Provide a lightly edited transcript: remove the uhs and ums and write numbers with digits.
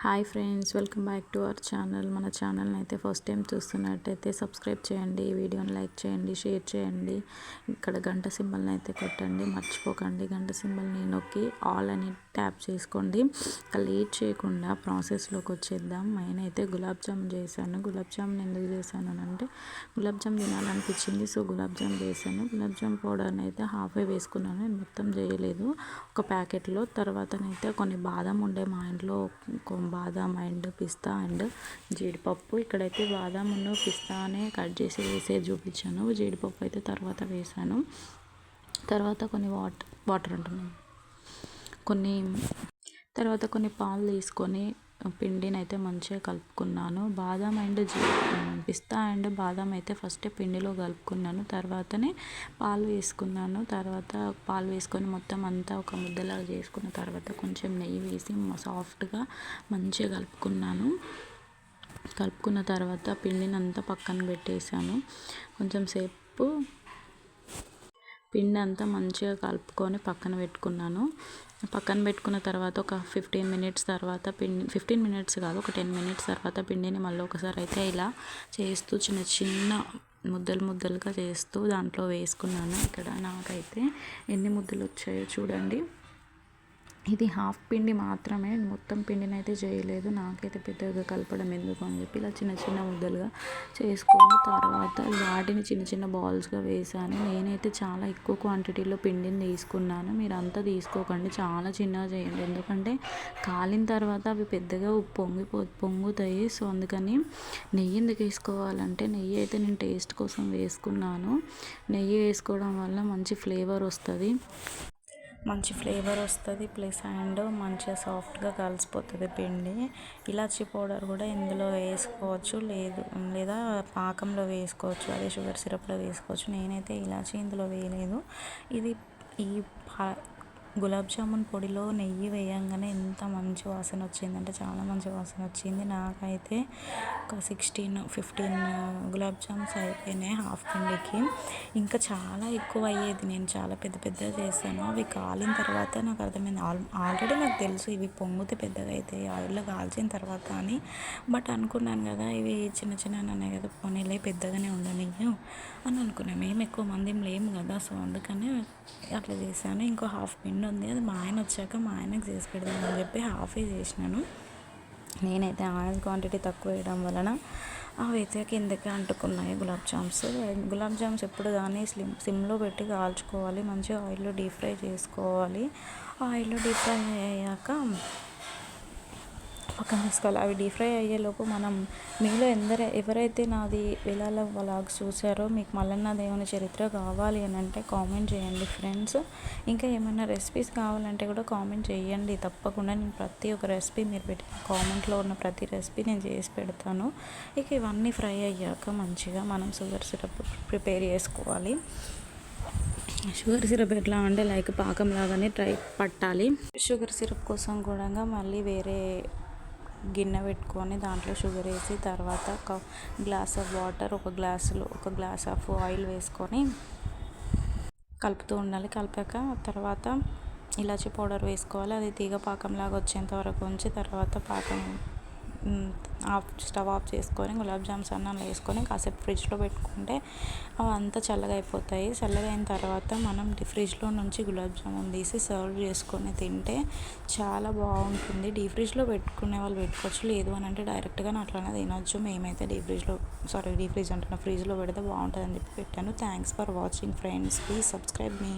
Hi friends, welcome back to our channel. మన ఛానల్ని అయితే ఫస్ట్ టైం చూస్తున్నట్టయితే సబ్స్క్రైబ్ చేయండి, వీడియోని లైక్ చేయండి, షేర్ చేయండి. ఇక్కడ గంట సింబల్ని అయితే కొట్టండి, మర్చిపోకండి. గంట సింబల్ని నొక్కి ఆల్ అని ట్యాప్ చేసుకోండి. ఇక లేట్ చేయకుండా ప్రాసెస్లోకి వచ్చేద్దాం. నేనైతే గులాబ్ జామ్ చేశాను. గులాబ్ జామ్ని ఎందుకు చేశాను అంటే గులాబ్ జామ్ తినాలనిపించింది, సో గులాబ్ జామ్ చేశాను. గులాబ్ జామ్ పౌడర్ని అయితే హాఫే వేసుకున్నాను, నేను మొత్తం చేయలేదు. ఒక ప్యాకెట్లో తర్వాతనైతే కొన్ని బాదం ఉండే మా ఇంట్లో, బాదాం అండ్ పిస్తా అండ్ జీడిపప్పు. ఇక్కడైతే బాదాం పిస్తానే కట్ చేసి వేసేది చూపించాను. జీడిపప్పు అయితే తర్వాత వేసాను. తర్వాత కొన్ని వాటర్ అంటున్నాను తర్వాత కొన్ని పాలు తీసుకొని పిండిని అయితే మంచిగా కలుపుకున్నాను. బాదాం అండ్ పిస్తా అండ్ బాదాం అయితే ఫస్ట్ పిండిలో కలుపుకున్నాను, తర్వాతనే పాలు వేసుకున్నాను. తర్వాత పాలు వేసుకొని మొత్తం అంతా ఒక ముద్దలాగా చేసుకున్న తర్వాత కొంచెం నెయ్యి వేసి సాఫ్ట్గా మంచిగా కలుపుకున్న తర్వాత పిండిని అంతా పక్కన పెట్టేశాను. కొంచెం సేపు పిండి అంతా మంచిగా కలుపుకొని పక్కన పెట్టుకున్న తర్వాత ఒక 15 మినిట్స్ తర్వాత 15 మినిట్స్ కాదు, ఒక 10 మినిట్స్ తర్వాత పిండిని మళ్ళీ ఒకసారి అయితే ఇలా చేస్తూ చిన్న చిన్న ముద్దలుగా చేస్తూ దాంట్లో వేసుకున్నాను. ఇక్కడ నాకైతే ఎన్ని ముద్దలు వచ్చాయో చూడండి. ఇది హాఫ్ పిండి మాత్రమే, మొత్తం పిండిని అయితే చేయలేదు. నాకైతే పెద్దగా కలపడం ఎందుకు అని చెప్పి ఇలా చిన్న చిన్న ముద్దలుగా చేసుకొని తర్వాత వాటిని చిన్న చిన్న బాల్స్గా వేసాను. నేనైతే చాలా ఎక్కువ క్వాంటిటీలో పిండిని తీసుకున్నాను. మీరు అంతా తీసుకోకండి, చాలా చిన్నగా చేయండి, ఎందుకంటే కాలిన తర్వాత అవి పెద్దగా పొంగుతాయి. సో అందుకని నెయ్యి ఎందుకు వేసుకోవాలంటే, నెయ్యి అయితే నేను టేస్ట్ కోసం వేసుకున్నాను. నెయ్యి వేసుకోవడం వల్ల మంచి ఫ్లేవర్ వస్తుంది, ప్లస్ అండ్ మంచిగా సాఫ్ట్గా కలిసిపోతుంది పిండి. ఇలాచీ పౌడర్ కూడా ఇందులో వేసుకోవచ్చు, లేదా పాకంలో వేసుకోవచ్చు, అదే షుగర్ సిరప్లో వేసుకోవచ్చు. నేనైతే ఇలాచీ ఇందులో వేయలేదు. ఈ గులాబ్ జామున్ పొడిలో నెయ్యి వేయంగానే ఎంత మంచి వాసన వచ్చిందంటే చాలా మంచి వాసన వచ్చింది. నాకైతే ఒక 15 గులాబ్ జామ్స్ అయిపోయినాయి హాఫ్ పిండికి. ఇంకా చాలా ఎక్కువ అయ్యేది, నేను చాలా పెద్దగా చేశాను. అవి కాలిన తర్వాత నాకు అర్థమైంది, ఆల్రెడీ నాకు తెలుసు ఇవి పొంగితే పెద్దగా అవుతాయి ఆయిల్లో కాల్చిన తర్వాత అని. బట్ అనుకున్నాను కదా ఇవి చిన్న ఉన్నాయి కదా, పోనీలే పెద్దగానే ఉండనియ్యు అని అనుకున్నాను. మేము ఎక్కువ మంది లేము కదా, సో అందుకని అట్లా చేశాను. ఇంకో హాఫ్ పిండి ఉంది, అది మా ఆయన వచ్చాక మా ఆయనకు చేసి పెడదామని చెప్పి హాఫే చేసినాను. నేనైతే ఆయిల్ క్వాంటిటీ తక్కువ వేయడం వలన అవి అయితే కిందకి అంటుకున్నాయి గులాబ్ జామ్స్ ఎప్పుడు కానీ సిమ్లో పెట్టి కాల్చుకోవాలి, మంచిగా ఆయిల్లో డీప్ ఫ్రై చేసుకోవాలి. ఆయిల్లో డీప్ ఫ్రై అయ్యాక పక్కన తీసుకోవాలి. అవి డీప్ ఫ్రై అయ్యేలోపు మనం మీలో ఎవరైతే నాది విలాల వ్లాగ్స్ చూసారో, మీకు మల్లన్న దేవుని చరిత్ర కావాలి అని అంటే కామెంట్ చేయండి ఫ్రెండ్స్. ఇంకా ఏమైనా రెసిపీస్ కావాలంటే కూడా కామెంట్ చేయండి తప్పకుండా. నేను ప్రతి ఒక్క రెసిపీ మీరు పెట్టిన కామెంట్లో ఉన్న ప్రతి రెసిపీ నేను చేసి పెడతాను. ఇక ఇవన్నీ ఫ్రై అయ్యాక మంచిగా మనం షుగర్ సిరప్ ప్రిపేర్ చేసుకోవాలి. షుగర్ సిరప్ ఎట్లా అంటే లైక్ పాకం లాగానే పట్టాలి. షుగర్ సిరప్ కోసం కూడా మళ్ళీ వేరే గిన్నె పెట్టుకొని దాంట్లో షుగర్ వేసి తర్వాత ఒక గ్లాస్ ఆఫ్ వాటర్, ఒక గ్లాస్ ఆఫ్ ఆయిల్ వేసుకొని కలుపుతూ ఉండాలి. కలిపాక తర్వాత ఇలాచీ పౌడర్ వేసుకోవాలి. అది తీగ పాకంలాగా వచ్చేంత వరకు ఉంచి తర్వాత స్టవ్ ఆఫ్ చేసుకొని గులాబ్ జామ్స్ అన్నంలో వేసుకొని కాసేపు ఫ్రిడ్జ్లో పెట్టుకుంటే అవి అంతా చల్లగా అయిపోతాయి. చల్లగా అయిన తర్వాత మనం ఫ్రిడ్జ్లో నుంచి గులాబ్ జామున్ తీసి సర్వ్ చేసుకొని తింటే చాలా బాగుంటుంది. డీప్ ఫ్రిడ్జ్లో పెట్టుకునే వాళ్ళు పెట్టుకోవచ్చు, లేదు అని అంటే డైరెక్ట్గా అట్లానే తినొచ్చు. మేమైతే ఫ్రిడ్జ్లో పెడితే బాగుంటుంది అని చెప్పి పెట్టాను. Thanks for watching friends, please subscribe me.